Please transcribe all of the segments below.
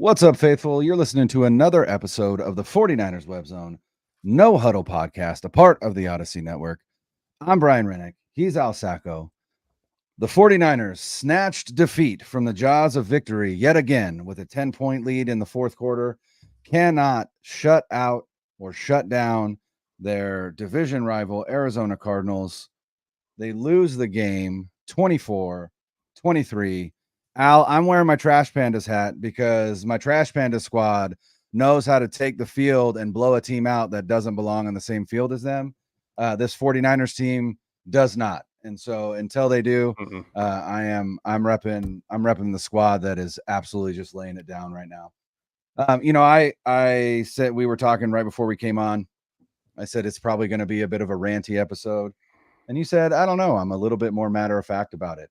What's up, faithful? You're listening to another episode of the 49ers Web Zone No Huddle podcast, a part of the Odyssey Network. I'm Brian Rennick. He's Al Sacco. The 49ers snatched defeat from the jaws of victory yet again with a 10-point lead in the fourth quarter. Cannot shut out or shut down their division rival, Arizona Cardinals. They lose the game 24-23. Al, I'm wearing my Trash Pandas hat because my Trash Panda squad knows how to take the field and blow a team out that doesn't belong on the same field as them. This 49ers team does not. And so until they do, I'm repping the squad that is absolutely just laying it down right now. I said, we were talking right before we came on. I said it's probably going to be a bit of a ranty episode. And you said, I don't know, I'm a little bit more matter of fact about it.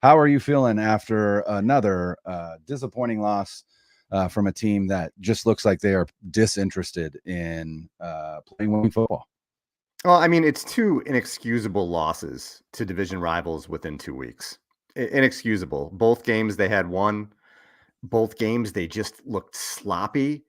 How are you feeling after another disappointing loss from a team that just looks like they are disinterested in playing winning football? Well, I mean, it's two inexcusable losses to division rivals within 2 weeks. Inexcusable. Both games they had won. Both games they just looked sloppy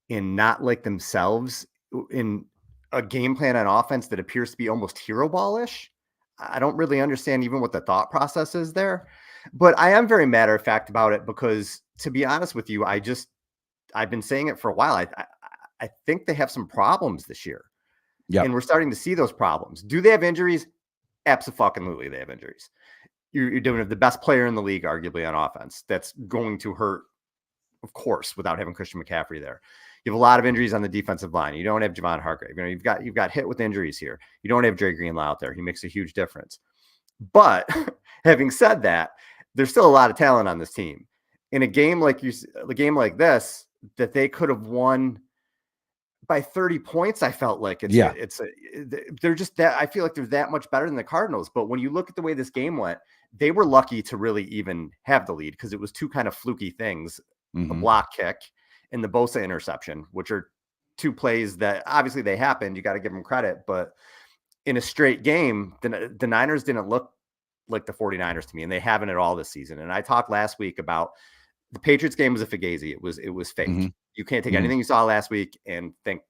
and not like themselves in a game plan on offense that appears to be almost hero ballish. I don't really understand even what the thought process is there, but I am very matter of fact about it because, to be honest with you, I've been saying it for a while. I think they have some problems this year. Yeah, and we're starting to see those problems. Do they have injuries? Absolutely, they have injuries. You're doing the best player in the league, arguably, on offense. That's going to hurt, of course, without having Christian McCaffrey there. You have a lot of injuries on the defensive line. You don't have Javon Hargrave. You've got hit with injuries here. You don't have Dre Greenlaw out there. He makes a huge difference. But having said that, there's still a lot of talent on this team. In a game like this, that they could have won by 30 points, I felt like they're just that. I feel like they're that much better than the Cardinals. But when you look at the way this game went, they were lucky to really even have the lead because it was two kind of fluky things: a block kick and the Bosa interception, which are two plays that obviously they happened. You got to give them credit, but in a straight game, the Niners didn't look like the 49ers to me, and they haven't at all this season. And I talked last week about the Patriots game was a fugazi. It was fake. You can't take anything you saw last week and think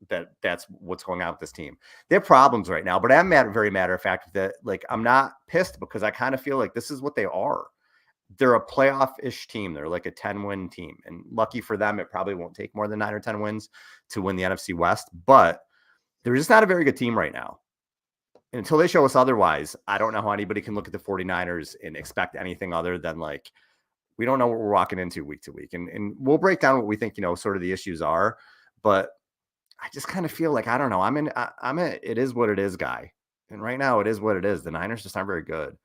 that that's what's going on with this team. They have problems right now, but I'm very matter of fact that, like, I'm not pissed because I kind of feel like this is what they are. They're a playoff-ish team. They're like a 10-win team. And lucky for them, it probably won't take more than 9 or 10 wins to win the NFC West. But they're just not a very good team right now. And until they show us otherwise, I don't know how anybody can look at the 49ers and expect anything other than, like, we don't know what we're walking into week to week. And we'll break down what we think, sort of the issues are. But I just kind of feel like, I don't know. I'm a it is what it is guy. And right now it is what it is. The Niners just aren't very good.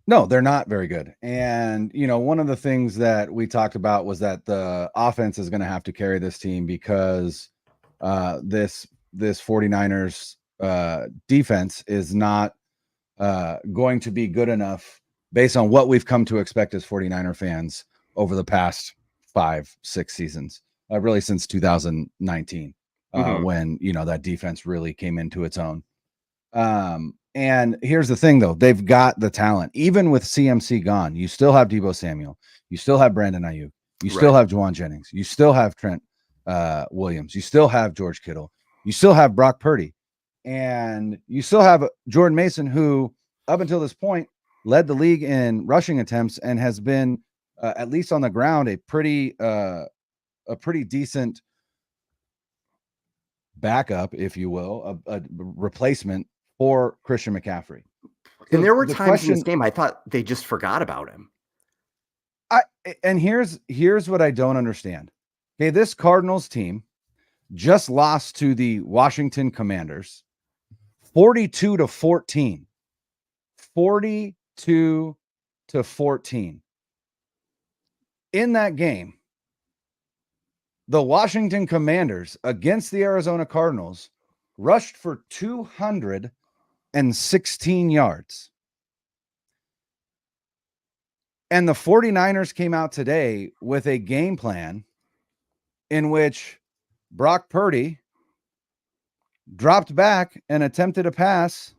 No, they're not very good. And, one of the things that we talked about was that the offense is going to have to carry this team because this 49ers defense is not going to be good enough based on what we've come to expect as 49er fans over the past 5-6 seasons, really since 2019, when, that defense really came into its own. And here's the thing, though. They've got the talent. Even with CMC gone, you still have Deebo Samuel. You still have Brandon Ayuk. You still have Juwan Jennings. You still have Trent Williams. You still have George Kittle. You still have Brock Purdy. And you still have Jordan Mason, who, up until this point, led the league in rushing attempts and has been, at least on the ground, a pretty decent backup, if you will, a replacement for Christian McCaffrey. And there were times in this game I thought they just forgot about him. And here's what I don't understand. Okay, this Cardinals team just lost to the Washington Commanders 42-14. 42-14. In that game, the Washington Commanders against the Arizona Cardinals rushed for 216 yards. And the 49ers came out today with a game plan in which Brock Purdy dropped back and attempted a pass.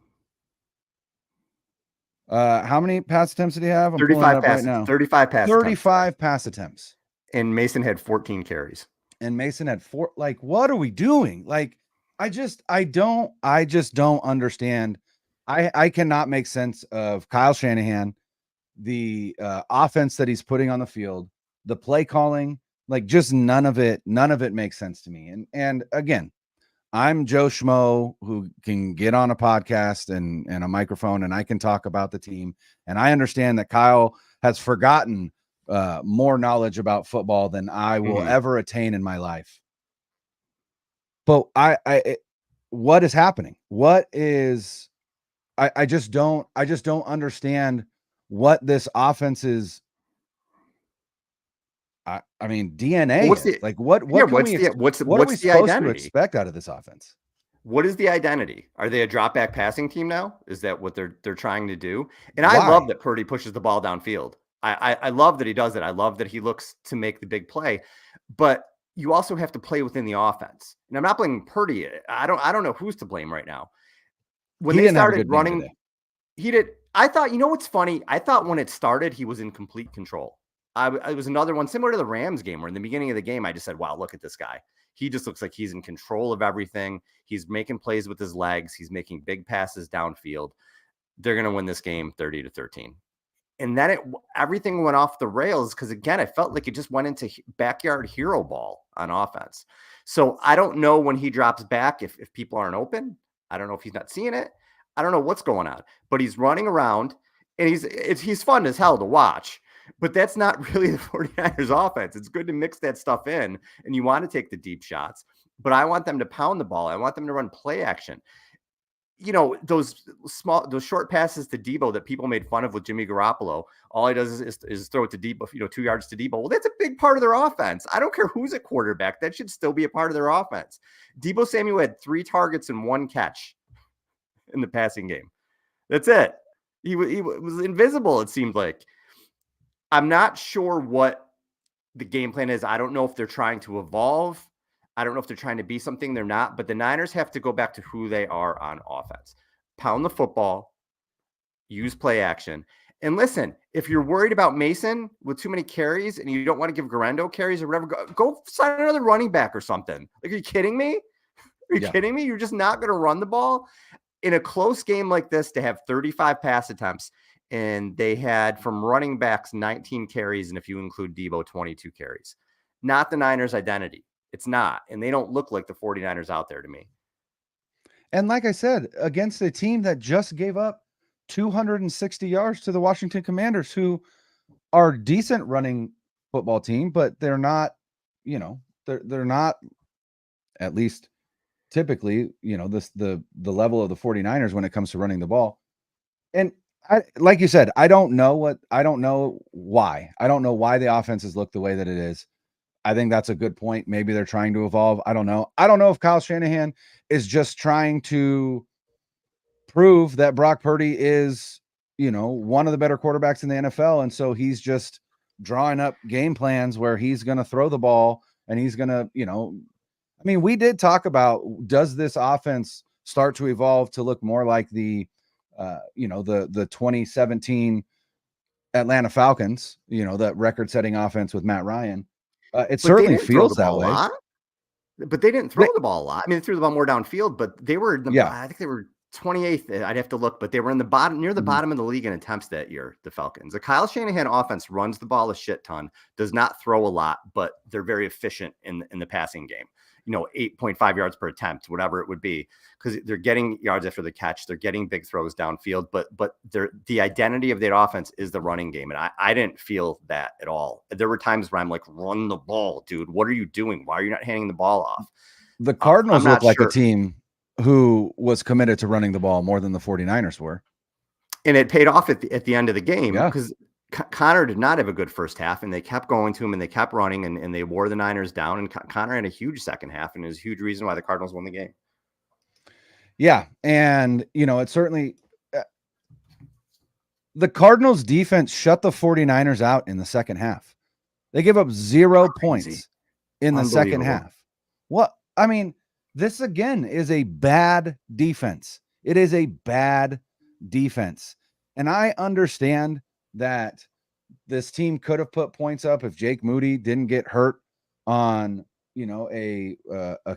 How many pass attempts did he have? I'm 35 passes right now. 35 pass 35 pass attempts. And Mason had 14 carries. And Mason had 4. Like, what are we doing? Like, I just don't understand. I cannot make sense of Kyle Shanahan, the offense that he's putting on the field, the play calling, like just none of it makes sense to me. And again, I'm Joe Schmo who can get on a podcast and a microphone and I can talk about the team. And I understand that Kyle has forgotten more knowledge about football than I will ever attain in my life. But what is happening? What is, I just don't understand what this offense is. I mean, DNA What's is the like, what yeah? can we, What's what are we the supposed to identity? expect out of this offense? What is the identity? Are they a drop back passing team now? Is that what they're trying to do? And I Why? love that Purdy pushes the ball downfield. I love that he does it. I love that he looks to make the big play, but you also have to play within the offense. And I'm not blaming Purdy. I don't know who's to blame right now. When He they didn't have a started good game running, today. he did. I thought, you know what's funny? I thought when it started, he was in complete control. It was another one similar to the Rams game where in the beginning of the game, I just said, wow, look at this guy. He just looks like he's in control of everything. He's making plays with his legs. He's making big passes downfield. They're going to win this game 30-13. And then everything went off the rails because, again, I felt like it just went into backyard hero ball on offense. So I don't know when he drops back if people aren't open. I don't know if he's not seeing it. I don't know what's going on. But he's running around, and he's fun as hell to watch. But that's not really the 49ers offense. It's good to mix that stuff in, and you want to take the deep shots. But I want them to pound the ball. I want them to run play action. You know, those short passes to Debo that people made fun of with Jimmy Garoppolo, all he does is throw it to Debo, 2 yards to Debo. Well, that's a big part of their offense. I don't care who's at quarterback. That should still be a part of their offense. Debo Samuel had 3 targets and 1 catch in the passing game. That's it. He was invisible, it seemed like. I'm not sure what the game plan is. I don't know if they're trying to evolve. I don't know if they're trying to be something they're not, but the Niners have to go back to who they are on offense. Pound the football, use play action. And listen, if you're worried about Mason with too many carries and you don't want to give Garendo carries or whatever, go sign another running back or something. Like, are you kidding me? Are you kidding me? You're just not going to run the ball in a close game like this to have 35 pass attempts. And they had from running backs 19 carries, and if you include Debo, 22 carries. Not the Niners' identity. It's not. And they don't look like the 49ers out there to me. And like I said, against a team that just gave up 260 yards to the Washington Commanders, who are a decent running football team, but they're not, they're not, at least typically, the level of the 49ers when it comes to running the ball. And like you said, I don't know why the offenses look the way that it is. I think that's a good point. Maybe they're trying to evolve. I don't know. I don't know if Kyle Shanahan is just trying to prove that Brock Purdy is, one of the better quarterbacks in the NFL. And so he's just drawing up game plans where he's going to throw the ball and he's going to, I mean, we did talk about, does this offense start to evolve to look more like the 2017 Atlanta Falcons, that record-setting offense with Matt Ryan. It certainly feels that way. But they didn't throw the ball a lot. I mean, they threw the ball more downfield, but they were I think they were 28th. I'd have to look, but they were in the bottom, near the bottom of the league in attempts that year, the Falcons. The Kyle Shanahan offense runs the ball a shit ton, does not throw a lot, but they're very efficient in the passing game. 8.5 yards per attempt, whatever it would be, because they're getting yards after the catch. They're getting big throws downfield, but the identity of their offense is the running game. And I didn't feel that at all. There were times where I'm like, run the ball, dude. What are you doing? Why are you not handing the ball off? The Cardinals look like a team who was committed to running the ball more than the 49ers were. And it paid off at the end of the game because Connor did not have a good first half, and they kept going to him and they kept running and they wore the Niners down. And Connor had a huge second half, and it was a huge reason why the Cardinals won the game. Yeah. And, it certainly, the Cardinals defense shut the 49ers out in the second half. They gave up 0 points in the second half. I mean, this again is a bad defense. It is a bad defense. And I understand that this team could have put points up if Jake Moody didn't get hurt on, a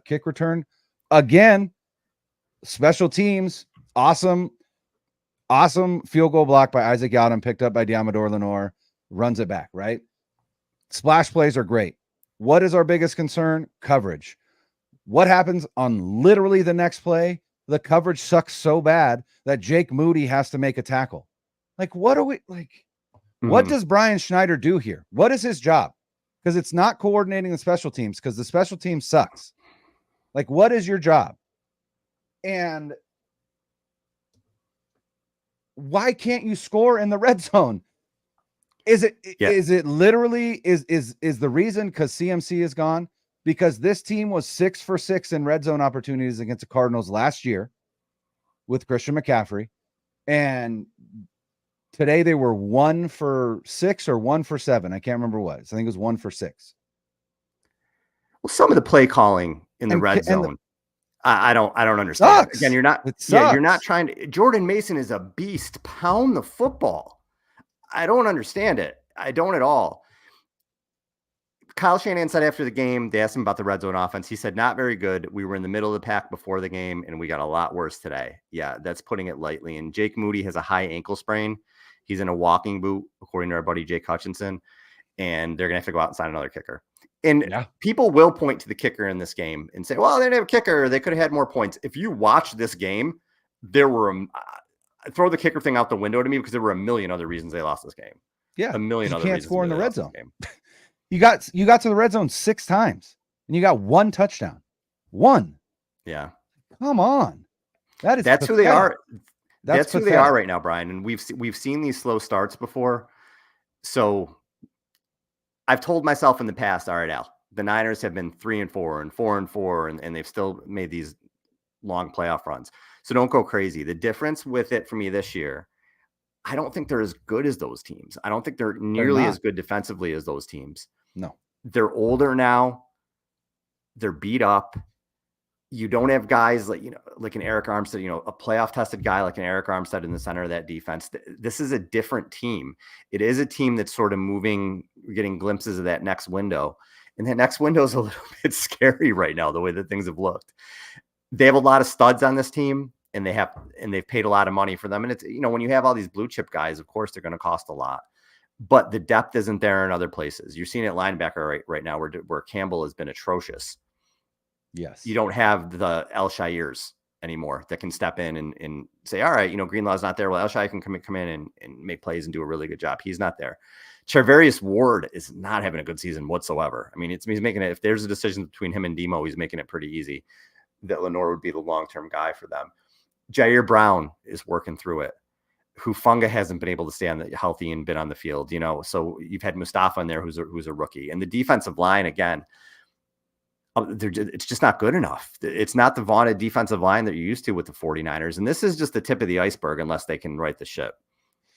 kick return. Again, special teams, awesome field goal block by Isaac Yadam, picked up by Diamador Lenore, runs it back, right? Splash plays are great. What is our biggest concern? Coverage. What happens on literally the next play? The coverage sucks so bad that Jake Moody has to make a tackle. Like, what are we like? What does Brian Schneider do here? What is his job? Because it's not coordinating the special teams, because the special team sucks. Like, what is your job? And why can't you score in the red zone? Is it literally is the reason because CMC is gone? Because this team was 6 for 6 in red zone opportunities against the Cardinals last year with Christian McCaffrey. And today they were 1 for 6 or 1 for 7. I can't remember what. So I think it was 1 for 6. Well, some of the play calling in the red zone, I don't understand. Sucks. Again, you're not trying to. Jordan Mason is a beast. Pound the football. I don't understand it. I don't at all. Kyle Shanahan said after the game, they asked him about the red zone offense. He said, not very good. We were in the middle of the pack before the game, and we got a lot worse today. Yeah, that's putting it lightly. And Jake Moody has a high ankle sprain. He's in a walking boot, according to our buddy Jake Hutchinson, and they're going to have to go out and sign another kicker. And people will point to the kicker in this game and say, well, they didn't have a kicker. They could have had more points. If you watch this game, there were throw the kicker thing out the window to me, because there were a million other reasons they lost this game. Yeah, a million other reasons. You can't score in the red zone. You got to the red zone 6 times, and you got 1 touchdown. 1. Yeah. Come on. That's pathetic. Who they are. That's who they are right now, Brian. And we've seen these slow starts before. So I've told myself in the past, all right, Al, the Niners have been 3-4 and 4-4, and they've still made these long playoff runs. So don't go crazy. The difference with it for me this year, I don't think they're as good as those teams. I don't think they're nearly as good defensively as those teams. No. They're older now. They're beat up. You don't have guys like an Eric Armstead, a playoff tested guy like an Eric Armstead in the center of that defense. This is a different team. It is a team that's sort of moving, getting glimpses of that next window. And that next window is a little bit scary right now, the way that things have looked. They have a lot of studs on this team, and they've paid a lot of money for them. And it's, when you have all these blue chip guys, of course, they're going to cost a lot. But the depth isn't there in other places. You're seeing it linebacker right now where Campbell has been atrocious. Yes. You don't have the El Shairs anymore that can step in and say, all right, Greenlaw's not there. Well, El Shai can come in and make plays and do a really good job. He's not there. Charvarius Ward is not having a good season whatsoever. I mean, he's making it, if there's a decision between him and Demo, he's making it pretty easy that Lenore would be the long-term guy for them. Jair Brown is working through it. Hufanga hasn't been able to stay healthy and been on the field, so you've had Mustafa in there who's a rookie. And the defensive line, again, it's just not good enough. It's not the vaunted defensive line that you're used to with the 49ers. And this is just the tip of the iceberg unless they can right the ship.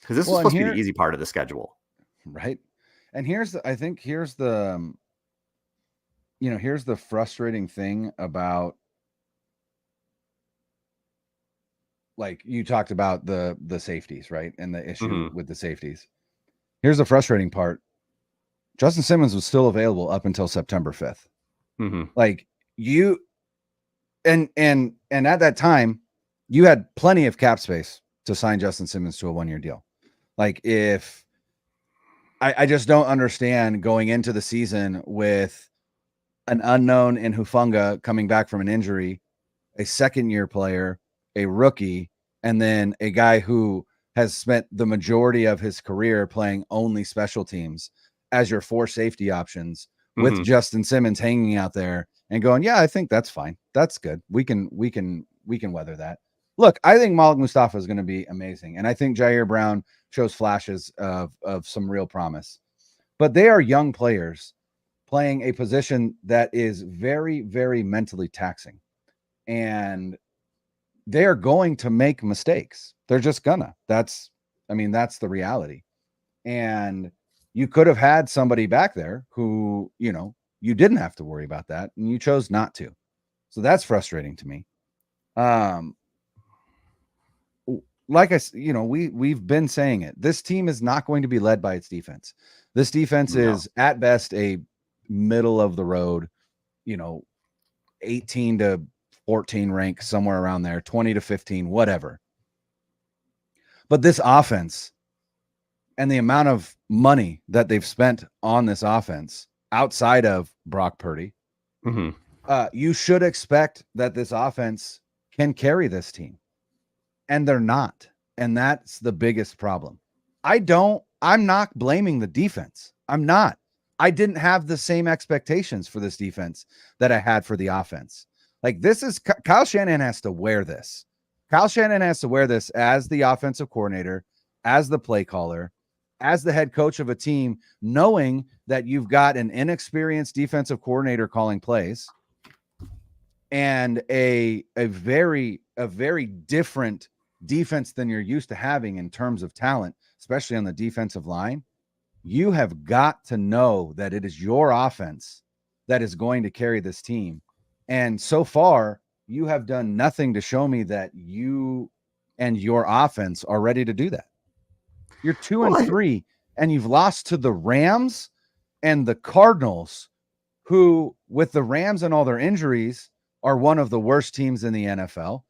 Because this is supposed to be the easy part of the schedule. Right. And here's the frustrating thing about, like you talked about the safeties, right? And the issue with the safeties. Here's the frustrating part. Justin Simmons was still available up until September 5th. Like you, and at that time, you had plenty of cap space to sign Justin Simmons to a 1-year deal. Like if I just don't understand going into the season with an unknown in Hufanga coming back from an injury, a 2nd-year player, a rookie, and then a guy who has spent the majority of his career playing only special teams as your 4 safety options, with Justin Simmons hanging out there and going, yeah, I think that's fine. That's good. We can weather that. Look, I think Malik Mustafa is going to be amazing. And I think Jair Brown shows flashes of some real promise, but they are young players playing a position that is very, very mentally taxing. And they are going to make mistakes. They're just gonna. That's the reality. And you could have had somebody back there who, you didn't have to worry about that, and you chose not to. So that's frustrating to me. like we've been saying it. This team is not going to be led by its defense. This defense is at best a middle of the road, 18 to 14 rank, somewhere around there, 20 to 15, whatever. But this offense and the amount of money that they've spent on this offense outside of Brock Purdy, you should expect that this offense can carry this team. And they're not. And that's the biggest problem. I'm not blaming the defense. I'm not. I didn't have the same expectations for this defense that I had for the offense. Like, this is Kyle Shanahan has to wear this. Kyle Shanahan has to wear this as the offensive coordinator, as the play caller, as the head coach of a team, knowing that you've got an inexperienced defensive coordinator calling plays and a very different defense than you're used to having in terms of talent, especially on the defensive line. You have got to know that it is your offense that is going to carry this team. And so far, you have done nothing to show me that you and your offense are ready to do that. You're 2-3, and you've lost to the Rams and the Cardinals, who, with the Rams and all their injuries, are one of the worst teams in the NFL.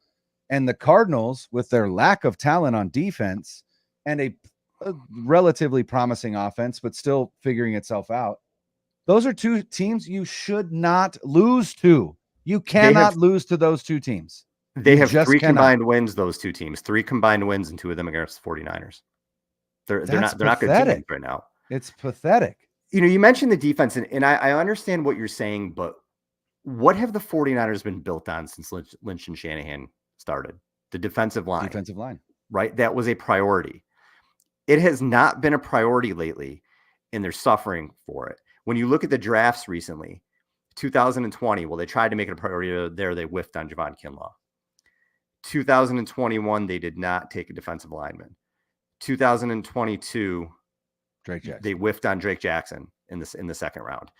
And the Cardinals, with their lack of talent on defense and a relatively promising offense, but still figuring itself out, those are two teams you should not lose to. You cannot lose to those two teams. They have three combined wins, those two teams. 3 combined wins, and 2 of them against the 49ers. They're not good teams right now. It's pathetic. You mentioned the defense, and I understand what you're saying, but what have the 49ers been built on since Lynch and Shanahan started? The defensive line. Right? That was a priority. It has not been a priority lately, and they're suffering for it. When you look at the drafts recently, 2020, well, they tried to make it a priority there. They whiffed on Javon Kinlaw. 2021, they did not take a defensive lineman. 2022, Drake Jackson. They whiffed on Drake Jackson in the second round.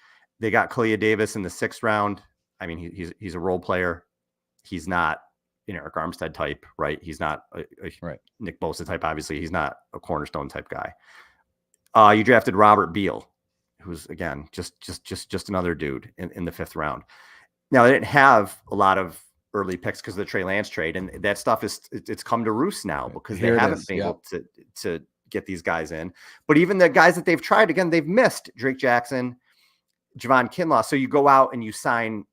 They got Kalia Davis in the 6th round. I mean, he's a role player. He's not an Eric Armstead type, right? He's not a Nick Bosa type. Obviously, he's not a cornerstone type guy. You drafted Robert Beal, who's again just another dude in the 5th round. Now, they didn't have a lot of early picks because of the Trey Lance trade, and that stuff it's come to roost now because they haven't been able to get these guys in. But even the guys that they've tried, again, they've missed Drake Jackson, Javon Kinlaw. So you go out and you sign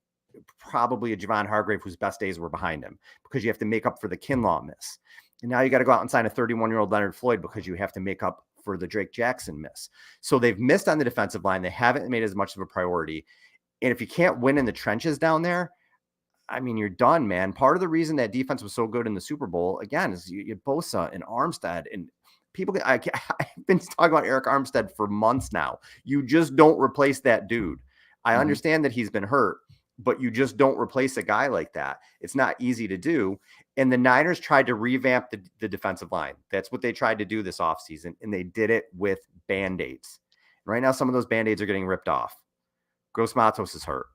probably a Javon Hargrave whose best days were behind him because you have to make up for the Kinlaw miss. And now you got to go out and sign a 31-year-old Leonard Floyd because you have to make up for the Drake Jackson miss. So they've missed on the defensive line. They haven't made as much of a priority. And if you can't win in the trenches down there, I mean, you're done, man. Part of the reason that defense was so good in the Super Bowl, again, is you Bosa and Armstead and people. I've been talking about Eric Armstead for months now. You just don't replace that dude. I understand that he's been hurt, but you just don't replace a guy like that. It's not easy to do. And the Niners tried to revamp the defensive line. That's what they tried to do this offseason, and they did it with Band-Aids. Right now, some of those Band-Aids are getting ripped off. Gross Matos is hurt.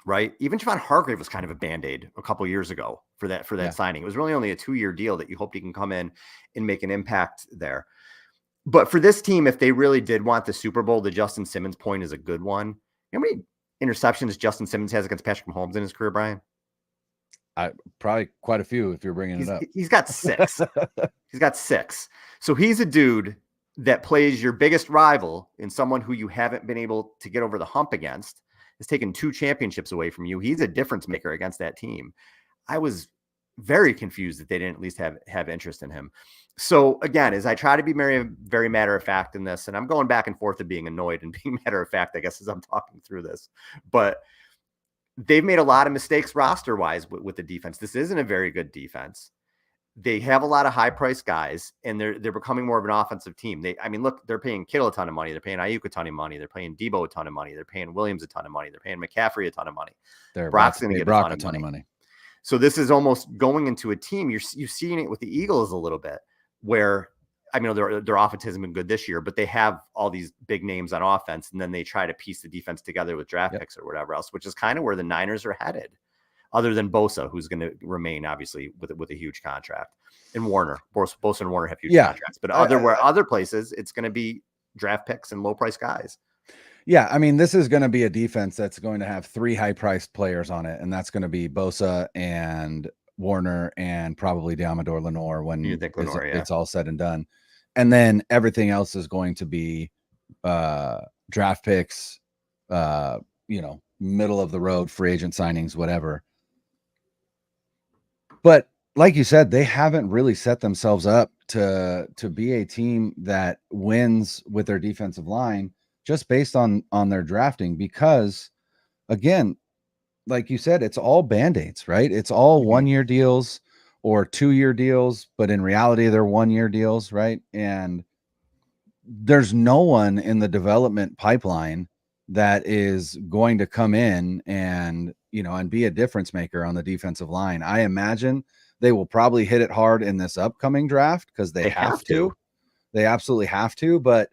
Right. Even Javon Hargrave was kind of a Band-Aid a couple years ago for that signing. It was really only a 2-year deal that you hoped he can come in and make an impact there. But for this team, if they really did want the Super Bowl, the Justin Simmons point is a good one. You know how many interceptions Justin Simmons has against Patrick Mahomes in his career, Brian? Probably quite a few if you're bringing it up. He's got 6. He's got 6. So he's a dude that plays your biggest rival and someone who you haven't been able to get over the hump against. Has taken 2 championships away from you. He's a difference maker against that team. I was very confused that they didn't at least have interest in him. So again, as I try to be very matter of fact in this, and I'm going back and forth of being annoyed and being matter of fact, I guess, as I'm talking through this, but they've made a lot of mistakes roster wise with the defense. This isn't a very good defense. They have a lot of high priced guys, and they're becoming more of an offensive team. Look, they're paying Kittle a ton of money. They're paying Ayuk a ton of money. They're paying Debo a ton of money. They're paying Williams a ton of money. They're paying McCaffrey a ton of money. Brock's going to get a ton of money. So this is almost going into a team. You're seeing it with the Eagles a little bit, where their offense hasn't been good this year, but they have all these big names on offense, and then they try to piece the defense together with draft picks or whatever else, which is kind of where the Niners are headed. other than Bosa, who's going to remain obviously with a huge contract, and Warner. Bosa and Warner have huge contracts, but other places it's going to be draft picks and low price guys. Yeah, I mean, this is going to be a defense that's going to have 3 high-priced players on it, and that's going to be Bosa and Warner and probably Diamador Lenore when it's all said and done. And then everything else is going to be draft picks, middle of the road, free agent signings, whatever. But like you said, they haven't really set themselves up to be a team that wins with their defensive line just based on their drafting, because again, like you said, it's all band-aids, right? It's all 1-year deals or 2-year deals, but in reality they're 1-year deals, right? And there's no one in the development pipeline that is going to come in and be a difference maker on the defensive line. I imagine they will probably hit it hard in this upcoming draft because they have to. They absolutely have to. But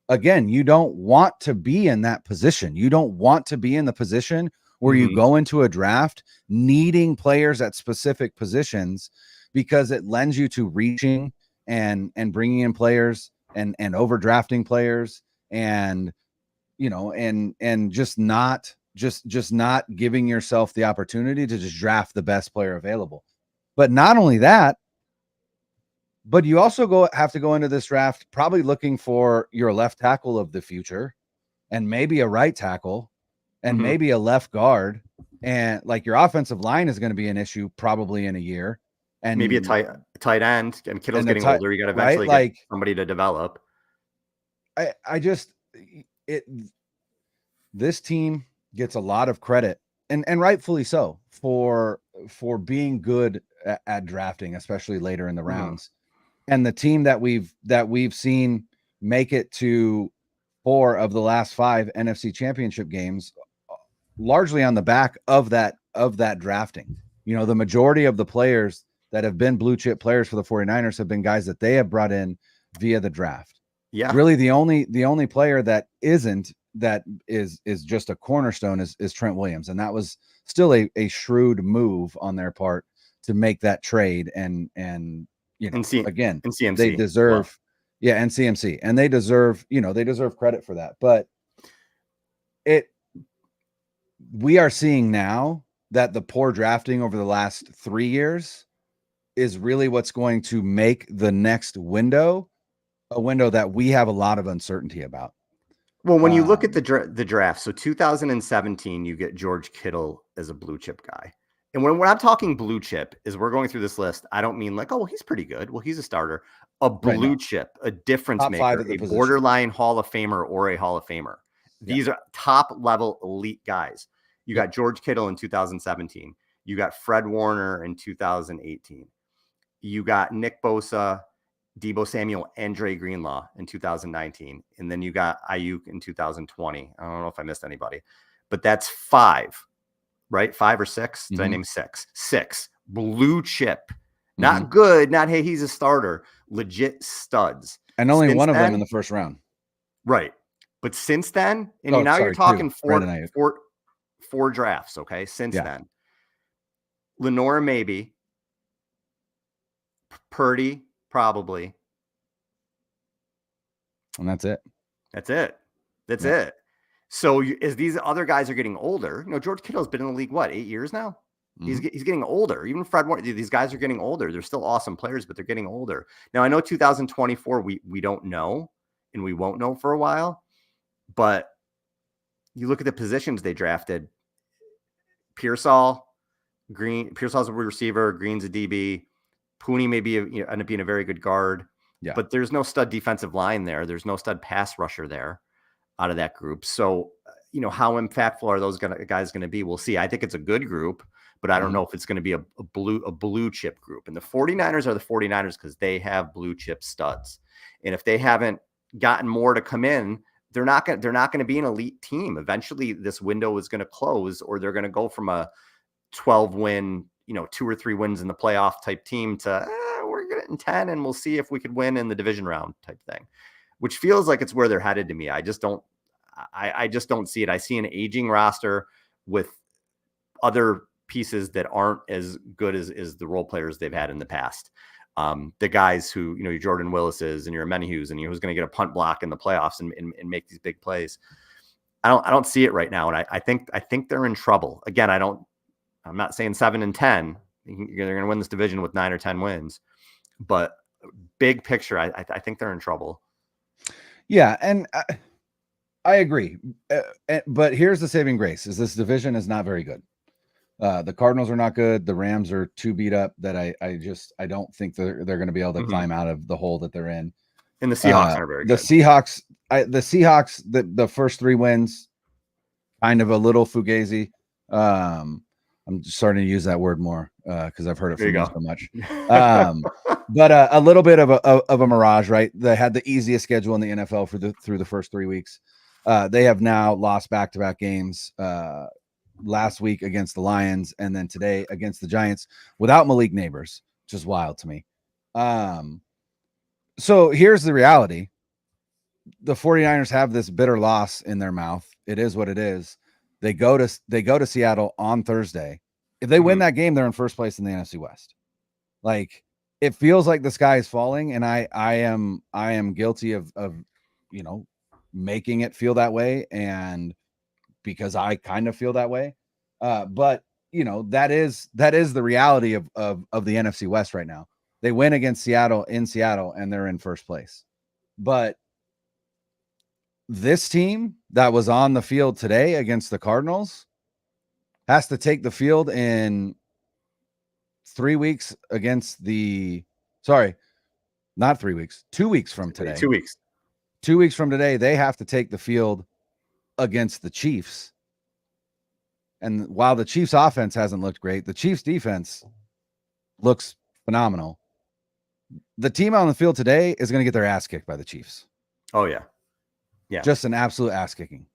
again, you don't want to be in that position. You don't want to be in the position where you go into a draft needing players at specific positions, because it lends you to reaching and bringing in players and overdrafting players and just not giving yourself the opportunity to just draft the best player available. But not only that, but you also have to go into this draft probably looking for your left tackle of the future, and maybe a right tackle, and maybe a left guard, and like your offensive line is going to be an issue probably in a year, and maybe a tight end. And Kittle's getting older. You got to eventually get somebody to develop. This team gets a lot of credit, and rightfully so, for being good at drafting, especially later in the rounds. And the team that we've seen make it to 4 of the last 5 NFC Championship games, largely on the back of that drafting. The majority of the players that have been blue chip players for the 49ers have been guys that they have brought in via the draft. Yeah. Really the only player that isn't, that is just a cornerstone is Trent Williams. And that was still a shrewd move on their part to make that trade. And again, and CMC. They deserve, and CMC, and they deserve credit for that. But we are seeing now that the poor drafting over the last 3 years is really what's going to make the next window a window that we have a lot of uncertainty about. Well, when you look at the draft, so 2017, you get George Kittle as a blue chip guy. And when I'm talking blue chip, is we're going through this list, I don't mean like, oh, well, he's pretty good. Well, he's a starter. A blue chip, a difference top maker, a borderline Hall of Famer or a Hall of Famer. These are top level elite guys. You got George Kittle in 2017. You got Fred Warner in 2018. You got Nick Bosa, Deebo Samuel, and Dre Greenlaw in 2019. And then you got Ayuk in 2020. I don't know if I missed anybody, but that's 5, right? 5 or 6. Did I name 6? 6 blue chip, not good. Not, hey, he's a starter, legit studs. And only since one of them in the first round. Right. But since then, and you're talking 4 drafts. Okay. Since then, Lenore, maybe Purdy, probably. And that's it. That's it. So as these other guys are getting older, George Kittle's been in the league, what, 8 years now? He's getting older. Even Fred Warner, these guys are getting older. They're still awesome players, but they're getting older. Now, I know 2024, we don't know, and we won't know for a while. But you look at the positions they drafted. Pearsall's a receiver. Green's a DB. Pooney may end up being a very good guard. Yeah. But there's no stud defensive line there. There's no stud pass rusher there out of that group. So, how impactful are those guys going to be? We'll see. I think it's a good group, but I don't know if it's going to be a blue chip group. And the 49ers are the 49ers because they have blue chip studs. And if they haven't gotten more to come in, they're not going to be an elite team. Eventually this window is going to close, or they're going to go from a 12 win, 2 or 3 wins in the playoff type team to we're getting 10 and we'll see if we could win in the division round type thing, which feels like it's where they're headed to me. I just don't see it. I see an aging roster with other pieces that aren't as good as the role players they've had in the past. The guys who, your Jordan Willis's and your Menahus and who's going to get a punt block in the playoffs and make these big plays. I don't see it right now. And I think they're in trouble. Again, I'm not saying 7-10. They're going to win this division with 9 or 10 wins, but big picture, I think they're in trouble. Yeah. And I agree. But here's the saving grace is this division is not very good. The Cardinals are not good. The Rams are too beat up that I don't think they're going to be able to climb out of the hole that they're in. And the Seahawks aren't very good. The Seahawks, the first 3 wins, kind of a little fugazi. I'm starting to use that word more because I've heard it from you so much. But a little bit of a mirage, right? They had the easiest schedule in the NFL through the first 3 weeks. They have now lost back-to-back games. Last week against the Lions and then today against the Giants without Malik Neighbors, which is wild to me. So here's the reality. The 49ers have this bitter loss in their mouth. It is what it is. They go to Seattle on Thursday. If they win that game, they're in first place in the NFC West. Like, it feels like the sky is falling, and I am guilty of making it feel that way, and because I kind of feel that way. But that is the reality of the NFC West right now. They win against Seattle in Seattle and they're in first place. But this team that was on the field today against the Cardinals has to take the field in 3 weeks against not 3 weeks, 2 weeks from today. 2 weeks. 2 weeks from today, they have to take the field against the Chiefs. And while the Chiefs offense hasn't looked great, the Chiefs defense looks phenomenal. The team on the field today is going to get their ass kicked by the Chiefs. Oh yeah. Yeah. Just an absolute ass kicking.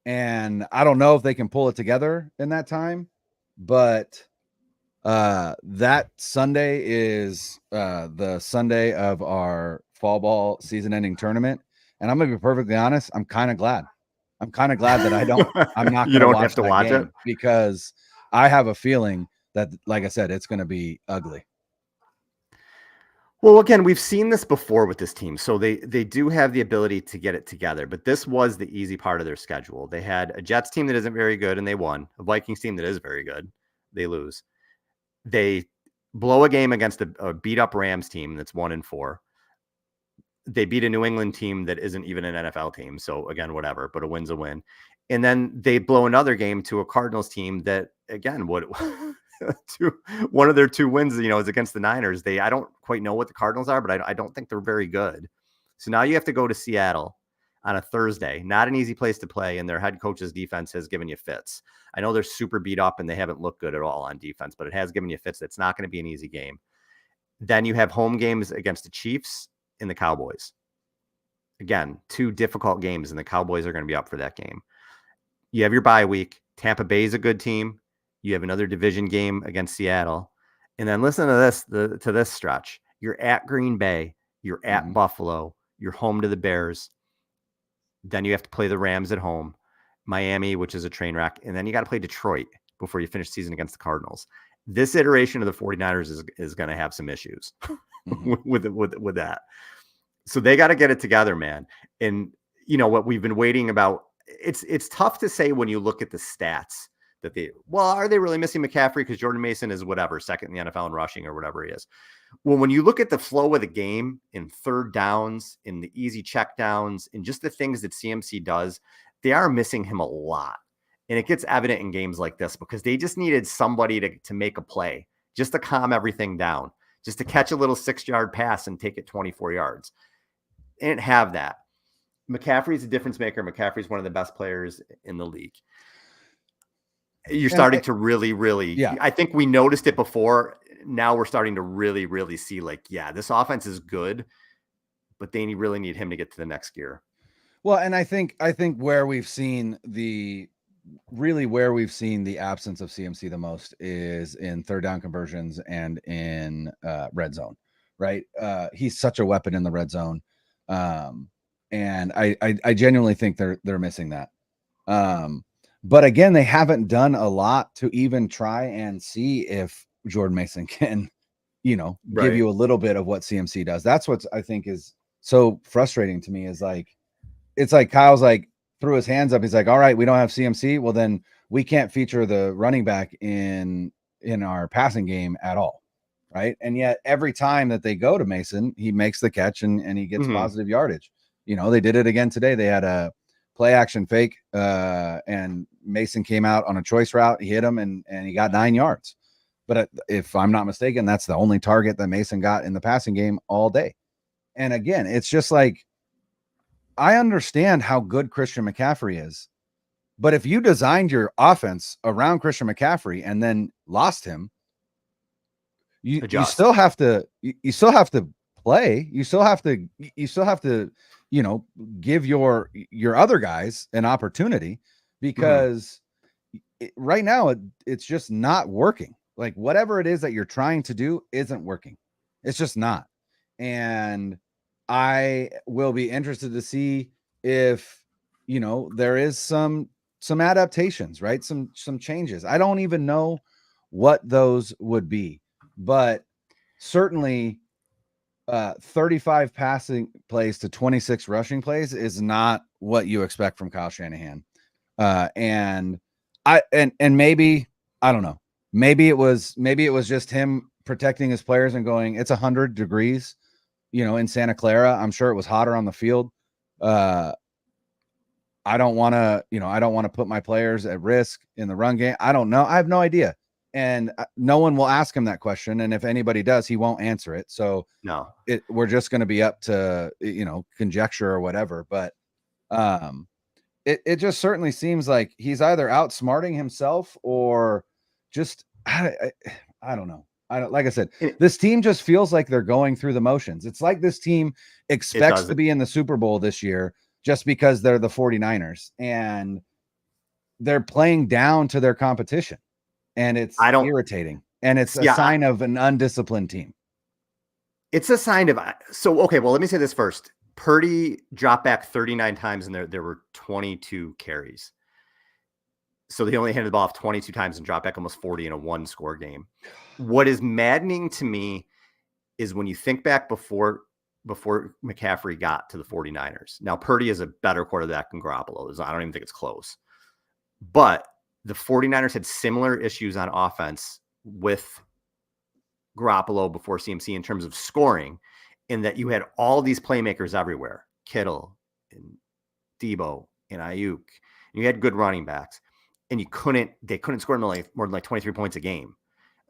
And I don't know if they can pull it together in that time, but that Sunday is the Sunday of our fall ball season ending tournament. And I'm going to be perfectly honest. I'm kind of glad that I'm not going to have to watch it because I have a feeling that, like I said, it's going to be ugly. Well, again, we've seen this before with this team. So they do have the ability to get it together, but this was the easy part of their schedule. They had a Jets team that isn't very good and they won. A Vikings team that is very good. They lose. They blow a game against a beat up Rams team that's 1-4. They beat a New England team that isn't even an NFL team. So again, whatever, but a win's a win. And then they blow another game to a Cardinals team that, again, one of their 2 wins, is against the Niners. I don't quite know what the Cardinals are, but I don't think they're very good. So now you have to go to Seattle on a Thursday, not an easy place to play. And their head coach's defense has given you fits. I know they're super beat up and they haven't looked good at all on defense, but it has given you fits. It's not going to be an easy game. Then you have home games against the Chiefs and the Cowboys. Again, 2 difficult games, and the Cowboys are going to be up for that game. You have your bye week. Tampa Bay is a good team. You have another division game against Seattle. And then listen to this stretch. You're at Green Bay. You're at Buffalo. You're home to the Bears. Then you have to play the Rams at home. Miami, which is a train wreck. And then you got to play Detroit before you finish the season against the Cardinals. This iteration of the 49ers is going to have some issues with that. So they got to get it together, man. And what we've been waiting about, it's tough to say when you look at the stats that are they really missing McCaffrey? Because Jordan Mason is whatever, second in the NFL in rushing or whatever he is. Well, when you look at the flow of the game in third downs, in the easy check downs, and just the things that CMC does, they are missing him a lot. And it gets evident in games like this because they just needed somebody to make a play, just to calm everything down, just to catch a little 6-yard pass and take it 24 yards. They didn't have that. McCaffrey's a difference maker. McCaffrey's one of the best players in the league. You're starting to really, I think we noticed it before. Now we're starting to really see this offense is good, but they really need him to get to the next gear. Well, and I think where we've seen the absence of CMC the most is in third down conversions and in red zone, right? He's such a weapon in the red zone. And I genuinely think they're missing that. But again, they haven't done a lot to even try and see if Jordan Mason can, give Right. you a little bit of what CMC does. That's what I think is so frustrating to me is like, it's like Kyle's like threw his hands up. He's like, all right, we don't have CMC. Well, then we can't feature the running back in our passing game at all. Right. And yet every time that they go to Mason, he makes the catch and he gets positive yardage. They did it again today. They had a play action fake and Mason came out on a choice route. He hit him and he got 9 yards. But if I'm not mistaken, that's the only target that Mason got in the passing game all day. And again, it's just like, I understand how good Christian McCaffrey is, but if you designed your offense around Christian McCaffrey and then lost him, you still have to play. You still have to give your other guys an opportunity because right now it's just not working. Like whatever it is that you're trying to do isn't working. It's just not. And I will be interested to see if, there is some adaptations, right? Some changes. I don't even know what those would be, but certainly 35 passing plays to 26 rushing plays is not what you expect from Kyle Shanahan. And maybe, I don't know, maybe it was just him protecting his players and going, it's 100 degrees, in Santa Clara. I'm sure it was hotter on the field. I don't want to put my players at risk in the run game. I don't know. I have no idea. And no one will ask him that question. And if anybody does, he won't answer it. So no, we're just going to be up to, conjecture or whatever. But it just certainly seems like he's either outsmarting himself or just, I don't know. Like I said, this team just feels like they're going through the motions. It's like this team expects to be in the Super Bowl this year just because they're the 49ers and they're playing down to their competition. And it's irritating. And it's a sign of an undisciplined team. It's a sign of okay. Well, let me say this first. Purdy dropped back 39 times and there were 22 carries. So they only handed the ball off 22 times and dropped back almost 40 in a 1-score game. What is maddening to me is when you think back before McCaffrey got to the 49ers. Now, Purdy is a better quarterback than Garoppolo. I don't even think it's close. But the 49ers had similar issues on offense with Garoppolo before CMC in terms of scoring, in that you had all these playmakers everywhere, Kittle and Debo and Ayuk. And you had good running backs. And they couldn't score more than like 23 points a game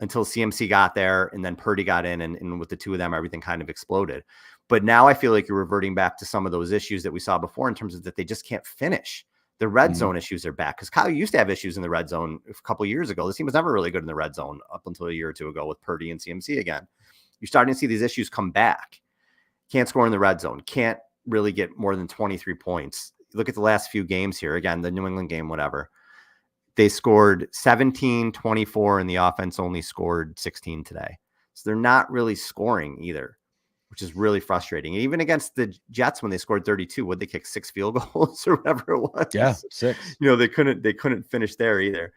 until CMC got there and then Purdy got in. And with the two of them, everything kind of exploded. But now I feel like you're reverting back to some of those issues that we saw before in terms of that they just can't finish. The red zone issues are back because Kyle used to have issues in the red zone a couple of years ago. This team was never really good in the red zone up until a year or two ago with Purdy and CMC again. You're starting to see these issues come back. Can't score in the red zone. Can't really get more than 23 points. Look at the last few games here. Again, the New England game, whatever. They scored 17, 24, and the offense only scored 16 today. So they're not really scoring either, which is really frustrating. And even against the Jets, when they scored 32, would they kick 6 field goals or whatever it was? Yeah, 6. They couldn't finish there either.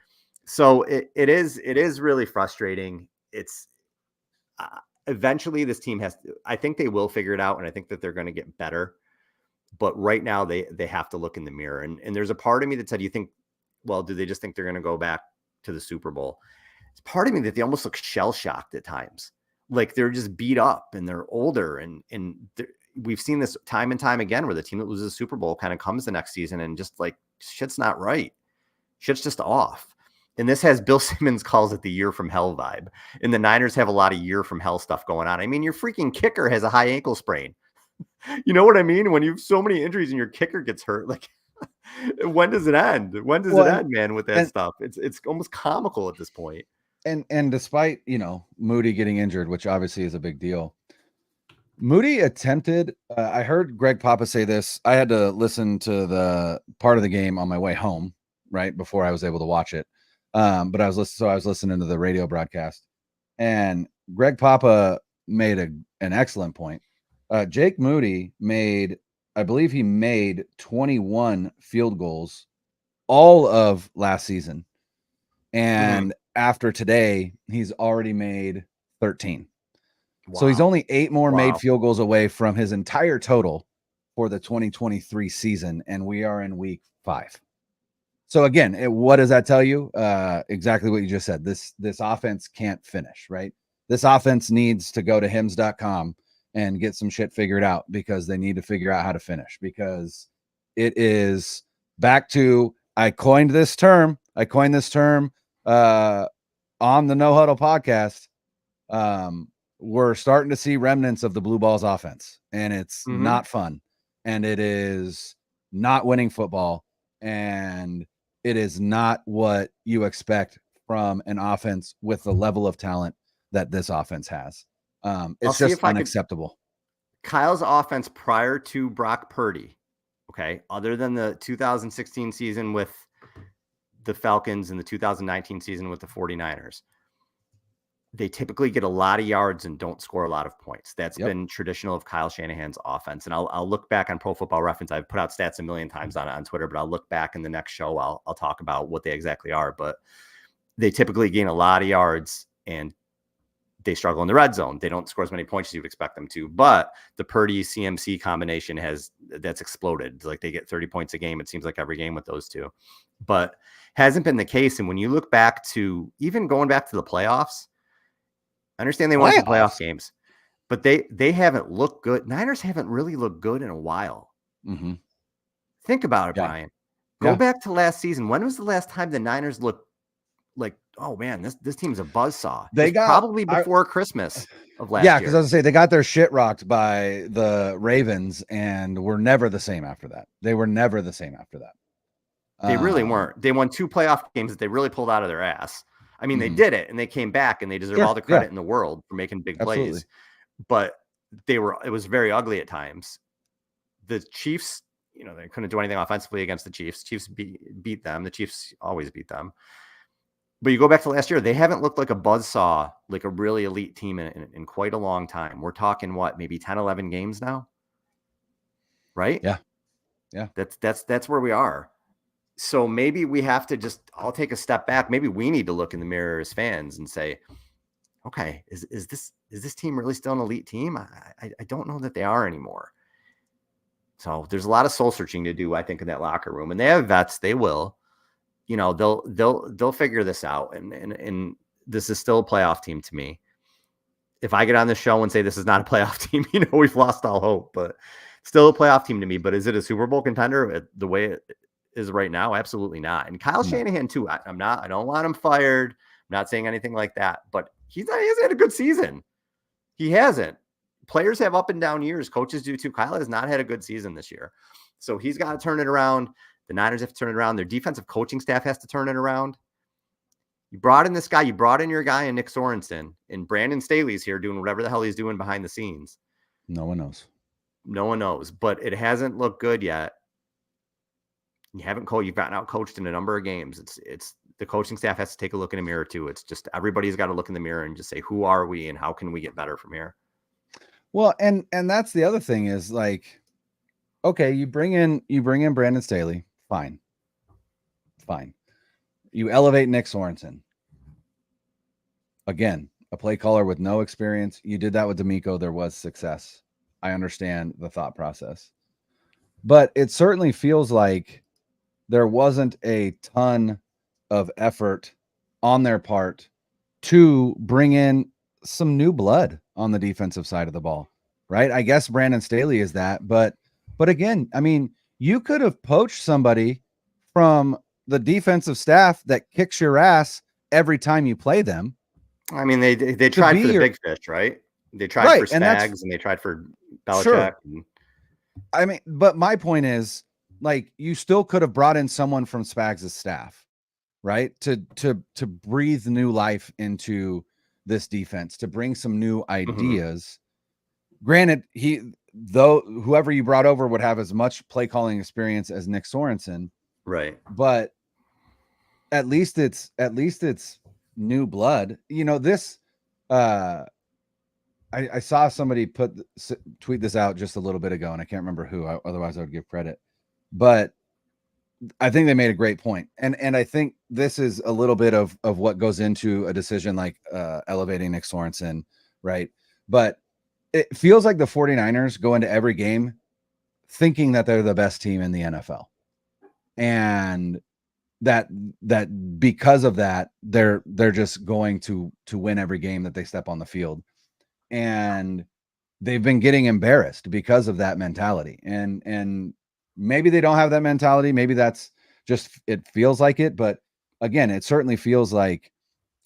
So it is really frustrating. It's eventually this team I think they will figure it out, and I think that they're going to get better. But right now they have to look in the mirror. And there's a part of me that said, do they just think they're going to go back to the Super Bowl? It's part of me that they almost look shell-shocked at times. Like they're just beat up and they're older. And we've seen this time and time again where the team that loses the Super Bowl kind of comes the next season and just like, shit's not right. Shit's just off. And this has Bill Simmons calls it the year from hell vibe. And the Niners have a lot of year from hell stuff going on. I mean, your freaking kicker has a high ankle sprain. You know what I mean? When you have so many injuries and your kicker gets hurt, like, when does it end? When does it end, man, with that stuff? It's almost comical at this point. And despite, Moody getting injured, which obviously is a big deal, Moody attempted, I heard Greg Papa say this. I had to listen to the part of the game on my way home, right before I was able to watch it. But I was listening to the radio broadcast, and Greg Papa made an excellent point. Jake Moody I believe he made 21 field goals all of last season. And after today, he's already made 13. Wow. So he's only 8 more made Wow. field goals away from his entire total for the 2023 season. And we are in week 5. So again, what does that tell you? Exactly what you just said. This offense can't finish, right? This offense needs to go to hims.com and get some shit figured out, because they need to figure out how to finish, because it is back to, I coined this term on the No Huddle podcast. We're starting to see remnants of the Blue Balls offense, and it's not fun, and it is not winning football, and it is not what you expect from an offense with the level of talent that this offense has. It's just unacceptable. Kyle's offense prior to Brock Purdy, okay, other than the 2016 season with the Falcons and the 2019 season with the 49ers, they typically get a lot of yards and don't score a lot of points. That's been traditional of Kyle Shanahan's offense. And I'll look back on Pro Football Reference. I've put out stats a million times on Twitter, but I'll look back in the next show. I'll talk about what they exactly are, but they typically gain a lot of yards and they struggle in the red zone. They don't score as many points as you would expect them to, but the Purdy CMC combination that's exploded. Like they get 30 points a game. It seems like every game with those two, but hasn't been the case. And when you look back to even going back to the playoffs, I understand they won some playoff games, but they haven't looked good. Niners haven't really looked good in a while. Mm-hmm. Think about it, Brian. Go back to last season. When was the last time the Niners looked like, oh man, this team's a buzzsaw? They got probably before Christmas of last year. Yeah, because I was gonna say they got their shit rocked by the Ravens and were never the same after that. They were never the same after that. They really weren't. They won 2 playoff games that they really pulled out of their ass. I mean, they did it and they came back and they deserve all the credit in the world for making big plays, but it was very ugly at times. The Chiefs, they couldn't do anything offensively against the Chiefs. Chiefs beat them. The Chiefs always beat them. But you go back to last year, they haven't looked like a buzzsaw, like a really elite team in quite a long time. We're talking maybe 10, 11 games now. Right? Yeah. Yeah. That's where we are. So maybe we have to I'll take a step back. Maybe we need to look in the mirror as fans and say, okay, is this team really still an elite team? I don't know that they are anymore. So there's a lot of soul searching to do, I think, in that locker room, and they have vets. They will, they'll figure this out. And this is still a playoff team to me. If I get on the show and say this is not a playoff team, we've lost all hope, but still a playoff team to me. But is it a Super Bowl contender the way it is right now? Absolutely not. And Kyle Shanahan too. I don't want him fired. I'm not saying anything like that, but he hasn't had a good season. He hasn't. Players have up and down years. Coaches do too. Kyle has not had a good season this year. So he's got to turn it around. The Niners have to turn it around. Their defensive coaching staff has to turn it around. You brought in this guy. You brought in your guy in Nick Sorensen, and Brandon Staley's here doing whatever the hell he's doing behind the scenes. No one knows, but it hasn't looked good yet. You haven't you've gotten out coached in a number of games. It's the coaching staff has to take a look in the mirror too. It's just everybody's got to look in the mirror and just say, who are we and how can we get better from here? Well, and that's the other thing is like, okay, you bring in Brandon Staley, fine. You elevate Nick Sorensen. Again, a play caller with no experience. You did that with D'Amico. There was success. I understand the thought process, but it certainly feels like there wasn't a ton of effort on their part to bring in some new blood on the defensive side of the ball, right? I guess Brandon Staley is that, but again, I mean, you could have poached somebody from the defensive staff that kicks your ass every time you play them. I mean, they tried for the big fish, right? They tried for Spags and they tried for Belichick. Sure. I mean, but my point is, like, you still could have brought in someone from Spags' staff, right? To breathe new life into this defense, to bring some new ideas. Granted, whoever you brought over would have as much play calling experience as Nick Sorensen. Right. But at least it's new blood. This I saw somebody tweet this out just a little bit ago, and I can't remember who, otherwise I would give credit. But I think they made a great point. And I think this is a little bit of what goes into a decision like elevating Nick Sorensen, right? But it feels like the 49ers go into every game thinking that they're the best team in the NFL. And that because of that, they're just going to win every game that they step on the field. And they've been getting embarrassed because of that mentality. And maybe they don't have that mentality. Maybe that's just, it feels like it. But again, it certainly feels like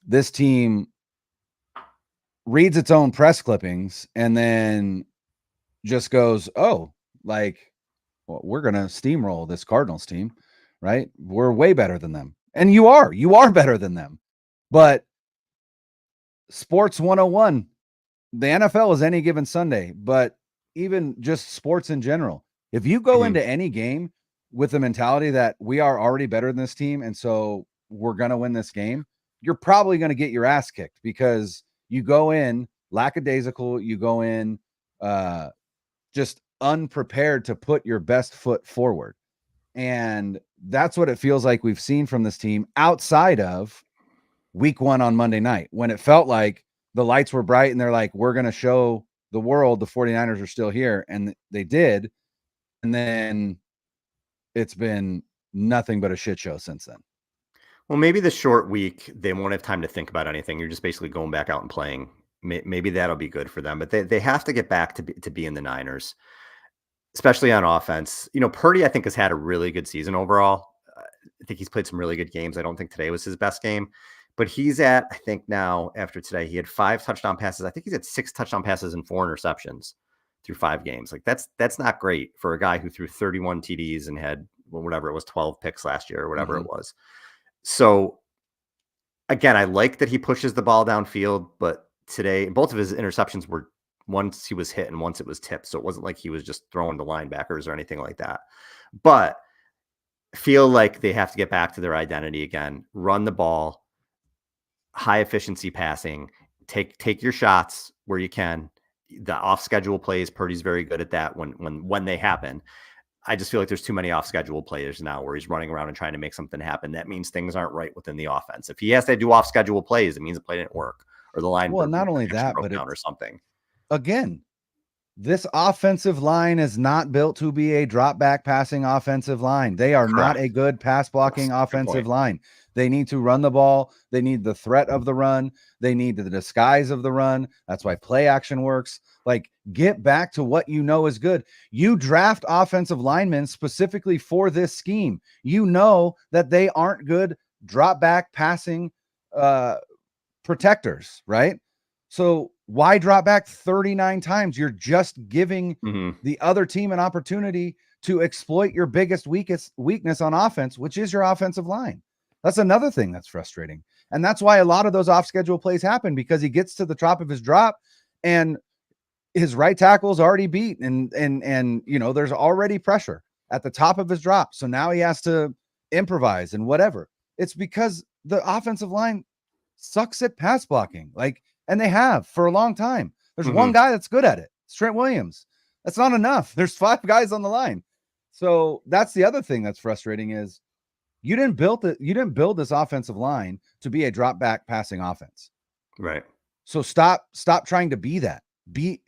this team reads its own press clippings and then just goes, oh, like, well, we're going to steamroll this Cardinals team, right? We're way better than them. And you are better than them. But sports 101, the NFL is any given Sunday, but even just sports in general. If you go into any game with the mentality that we are already better than this team, and so we're going to win this game, you're probably going to get your ass kicked because you go in lackadaisical, you go in just unprepared to put your best foot forward. And that's what it feels like we've seen from this team outside of week 1 on Monday night, when it felt like the lights were bright and they're like, we're going to show the world the 49ers are still here. And they did. And then it's been nothing but a shit show since then. Well, maybe the short week, they won't have time to think about anything. You're just basically going back out and playing. Maybe that'll be good for them, but they have to get back to being the Niners, especially on offense. You know, Purdy, I think, has had a really good season overall. I think he's played some really good games. I don't think today was his best game, but he's at, I think now after today, he had 5 touchdown passes. I think he's at 6 touchdown passes and 4 interceptions through 5 games. Like that's not great for a guy who threw 31 TDs and had, well, whatever it was, 12 picks last year or whatever it was. So again, I like that he pushes the ball downfield, but today, both of his interceptions were, once he was hit and once it was tipped. So it wasn't like he was just throwing to linebackers or anything like that. But feel like they have to get back to their identity again, run the ball, high efficiency passing, take your shots where you can. The off schedule plays, Purdy's very good at that when they happen. I just feel like there's too many off schedule players now where he's running around and trying to make something happen. That means things aren't right within the offense. If he has to do off schedule plays, it means the play didn't work or the line. Well, not only that, but down or something. Again, this offensive line is not built to be a drop back passing offensive line. They are not a good pass blocking offensive line. They need to run the ball. They need the threat of the run. They need the disguise of the run. That's why play action works. Like, get back to what you know is good. You draft offensive linemen specifically for this scheme. You know that they aren't good drop back passing protectors, right? So why drop back 39 times? You're just giving the other team an opportunity to exploit your biggest weakness on offense, which is your offensive line. That's another thing that's frustrating. And that's why a lot of those off-schedule plays happen, because he gets to the top of his drop and his right tackle is already beat. And you know, there's already pressure at the top of his drop. So now he has to improvise and whatever. It's because the offensive line sucks at pass blocking. And they have for a long time. There's one guy that's good at it. It's Trent Williams. That's not enough. There's 5 guys on the line. So that's the other thing that's frustrating is you didn't build this offensive line to be a drop back passing offense. Right. So stop trying to be that. Be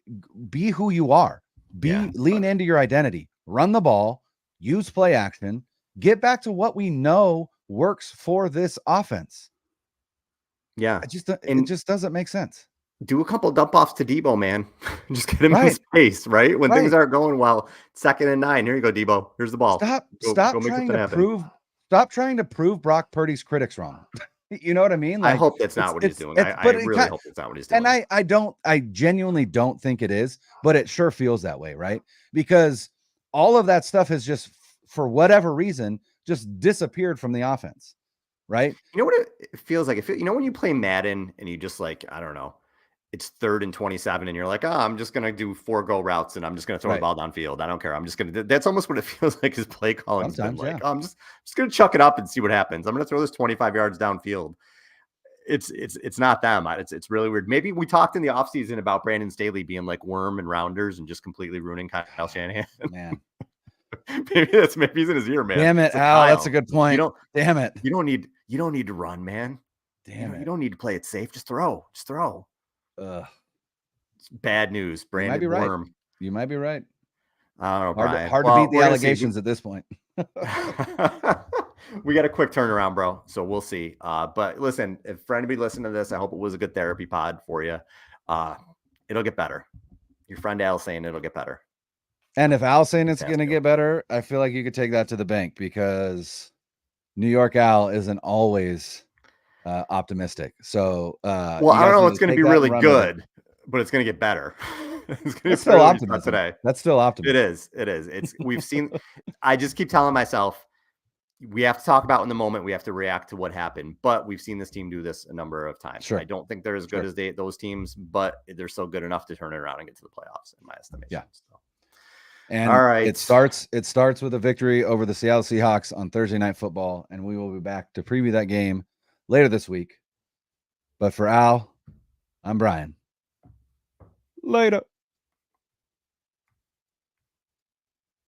who you are. Lean into your identity. Run the ball, use play action, get back to what we know works for this offense. Yeah. It just doesn't make sense. Do a couple dump offs to Debo, man. Just get him in space, right? When things aren't going well, 2nd and 9. Here you go, Debo. Here's the ball. Stop trying to prove Brock Purdy's critics wrong. You know what I mean? I hope that's not what he's doing. I really hope that's not what he's doing. And I genuinely don't think it is, but it sure feels that way, right? Because all of that stuff has just, for whatever reason, just disappeared from the offense, right? You know what it feels like? You know when you play Madden and you just like, I don't know, it's 3rd and 27 and you're like, I'm just going to do 4 go routes and I'm just going to throw the ball downfield. I don't care. I'm just going to, that's almost what it feels like his play calling has been like. I'm just going to chuck it up and see what happens. I'm going to throw this 25 yards downfield. It's not them. It's really weird. Maybe we talked in the offseason about Brandon Staley being like worm and rounders and just completely ruining Kyle Shanahan. Man. maybe he's in his ear, man. Damn it, It's like, Al. That's Kyle, a good point. Damn it. you don't need to run, man. Damn it. You don't need to play it safe. Just throw. Ugh. It's bad news. You might Branded be right. worm. You might be right. I don't know, Brian. Hard to beat the allegations at this point. We got a quick turnaround, bro. So we'll see. But listen, if for anybody listening to this, I hope it was a good therapy pod for you. It'll get better. Your friend Al saying it'll get better. And if Al's saying it's going to get better, I feel like you could take that to the bank because New York Al isn't always optimistic. So, well, I don't know it's going to be really good, but it's going to get better. It's still optimism today. That's still optimism. It is. We've seen. I just keep telling myself we have to talk about in the moment. We have to react to what happened, but we've seen this team do this a number of times. Sure. I don't think they're as good as those teams, but they're still good enough to turn it around and get to the playoffs, in my estimation. Yeah. So. And all right, it starts with a victory over the Seattle Seahawks on Thursday Night Football, and we will be back to preview that game later this week. But for Al, I'm Brian. Later.